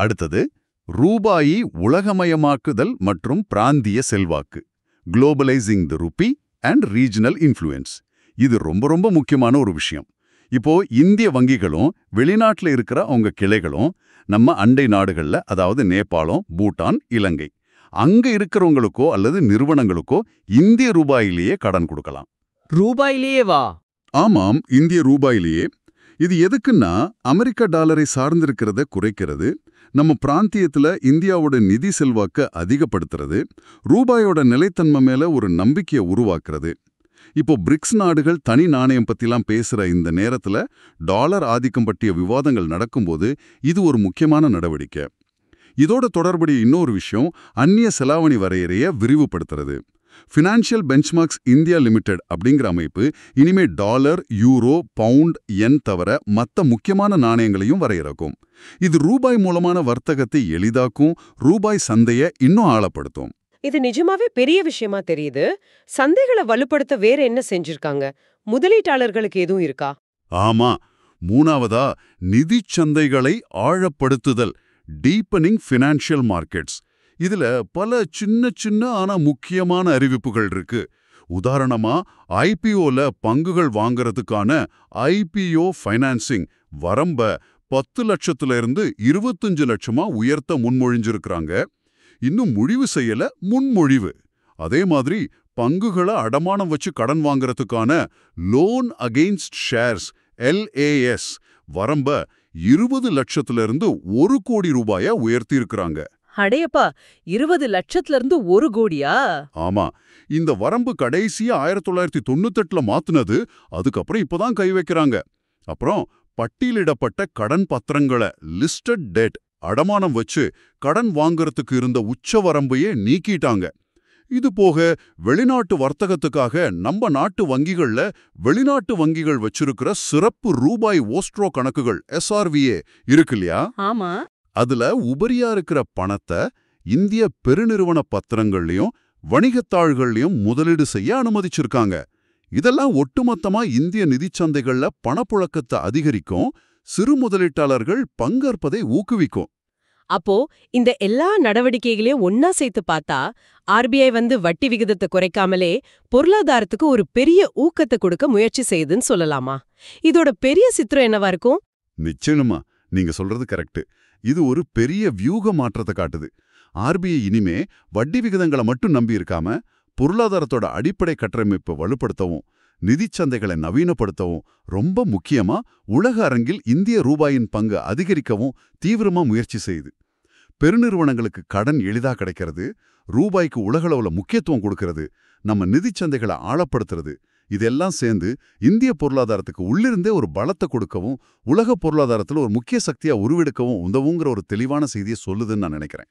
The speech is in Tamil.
அடுத்தது ரூபாயை உலகமயமாக்குதல் மற்றும் பிராந்திய செல்வாக்கு. Globalising the Ruby and regional influence. இது ரொம்ப ரொம்ப முக்கியமான ஒரு விஷயம். இப்போ இந்திய வங்கிகளும் வெளிநாட்டுல இருக்கிற அவங்க கிளைகளும் நம்ம அண்டை நாடுகள்ல, அதாவது நேபாளம், பூட்டான், இலங்கை, அங்க இருக்கிறவங்களுக்கோ அல்லது நிறுவனங்களுக்கோ இந்திய ரூபாயிலேயே கடன் கொடுக்கலாம். ரூபாயிலேயே வா? ஆமாம், இந்திய ரூபாயிலேயே. இது எதுக்குன்னா அமெரிக்க டாலரை சார்ந்திருக்கிறத குறைக்கிறது, நம்ம பிராந்தியத்துல இந்தியாவோட நிதி செல்வாக்க அதிகப்படுத்துறது, ரூபாயோட நிலைத்தன்மை மேல ஒரு நம்பிக்கையை உருவாக்குறது. இப்போ பிரிக்ஸ் நாடுகள் தனி நாணயம் பத்திலாம் பேசுற இந்த நேரத்துல டாலர் ஆதிக்கம் பற்றிய விவாதங்கள் நடக்கும்போது இது ஒரு முக்கியமான நடவடிக்கை. இதோட தொடர்புடைய இன்னொரு விஷயம் அந்நிய செலாவணி வரையறைய விரிவுபடுத்துறது. ஃபினான்ஷியல் பெஞ்ச்மார்க்ஸ் இந்தியா லிமிடெட் அப்படிங்கிற அமைப்பு இனிமே டாலர், யூரோ, பவுண்ட், யென் தவிர மற்ற முக்கியமான நாணயங்களையும் வரையறுக்கும். இது ரூபாய் மூலமான வர்த்தகத்தை எளிதாக்கும், ரூபாய் சந்தையை இன்னும் ஆழப்படுத்தும். இது நிஜமாவே பெரிய விஷயமா தெரியுது. சந்தைகளை வலுப்படுத்த வேற என்ன செஞ்சிருக்காங்க? முதலீட்டாளர்களுக்கு எதுவும் இருக்கா? ஆமா, மூணாவதா நிதிச் சந்தைகளை ஆழப்படுத்துதல், டீப்பனிங் ஃபினான்ஷியல் மார்க்கெட்ஸ். இதுல பல சின்ன சின்ன ஆனா முக்கியமான அறிவிப்புகள் இருக்கு. உதாரணமா ஐபிஓல பங்குகள் வாங்கறதுக்கான ஐபிஓ ஃபைனான்சிங் வரம்ப 10 லட்சத்துல இருந்து 25 லட்சமா உயர்த்த முன்மொழிஞ்சிருக்கிறாங்க. இன்னும் முடிவு செய்யல, முன்மொழிவு. அதே மாதிரி பங்குகளை அடமானம் வச்சு கடன் வாங்கறதுக்கான லோன் அகெயின்ஸ்ட் ஷேர்ஸ் எல்ஏஎஸ் வரம்ப 20 லட்சத்துல இருந்து 1 கோடி ரூபாயா உயர்த்தி இருக்கிறாங்க. அடையப்பா, 20 லட்சத்துல இருந்து 1 கோடியா? ஆமா, இந்த வரம்பு கடைசியா 1998ல மாத்துனது. அதுக்கப்புறம் இப்பதான் கை வைக்கிறாங்க. அப்புறம் பட்டியலிடப்பட்ட கடன் பத்திரங்களை லிஸ்டட் டெட் அடமானம் வச்சு கடன் வாங்கறதுக்கு இருந்த உச்ச வரம்பையே நீக்கிட்டாங்க. இது போக வெளிநாட்டு வர்த்தகத்துக்காக நம்ம நாட்டு வங்கிகள்ல வெளிநாட்டு வங்கிகள் வச்சிருக்கிற சிறப்பு ரூபாய் ஓஸ்ட்ரோ கணக்குகள் எஸ்ஆர்விஏ இருக்கு இல்லையா? ஆமா. அதுல உபரியா இருக்கிற பணத்தை இந்திய பெருநிறுவன பத்திரங்கள்லயும் வணிகத்தாள்கள்லயும் முதலீடு செய்ய அனுமதிச்சிருக்காங்க. இதெல்லாம் ஒட்டுமொத்தமா இந்திய நிதிச்சந்தைகள்ல பணப்புழக்கத்தை அதிகரிக்கும், சிறு முதலீட்டாளர்கள் பங்கேற்பதை ஊக்குவிக்கும். அப்போ இந்த எல்லா நடவடிக்கைகளையும் ஒன்னா சேர்த்து பார்த்தா ஆர்பிஐ வட்டி விகிதத்தை குறைக்காமலே பொருளாதாரத்துக்கு ஒரு பெரிய ஊக்கத்தை கொடுக்க முயற்சி செய்யுதுன்னு சொல்லலாமா? இதோட பெரிய சித்திரம் என்னவா இருக்கும்? நிச்சயமா, நீங்க சொல்றது கரெக்ட். இது ஒரு பெரிய வியூக மாற்றத்தை காட்டுது. ஆர்பிஐ இனிமே வட்டி விகிதங்களை மட்டும் நம்பி இருக்காம பொருளாதாரத்தோட அடிப்படை கட்டமைப்பை வலுப்படுத்தவும், நிதிச்சந்தைகளை நவீனப்படுத்தவும், ரொம்ப முக்கியமா உலக அரங்கில் இந்திய ரூபாயின் பங்கு அதிகரிக்கவும் தீவிரமா முயற்சி செய்யுது. பெருநிறுவனங்களுக்கு கடன் எளிதா கிடைக்கிறது, ரூபாய்க்கு உலகளவுல முக்கியத்துவம் கொடுக்கிறது, நம்ம நிதிச்சந்தைகளை ஆழப்படுத்துறது, இதெல்லாம் சேர்ந்து இந்திய பொருளாதாரத்துக்கு உள்ளிருந்தே ஒரு பலத்தை கொடுக்கவும், உலக பொருளாதாரத்தில் ஒரு முக்கிய சக்தியா உருவெடுக்கவும் உதவுங்கிற ஒரு தெளிவான செய்தியை சொல்லுதுன்னு நான் நினைக்கிறேன்.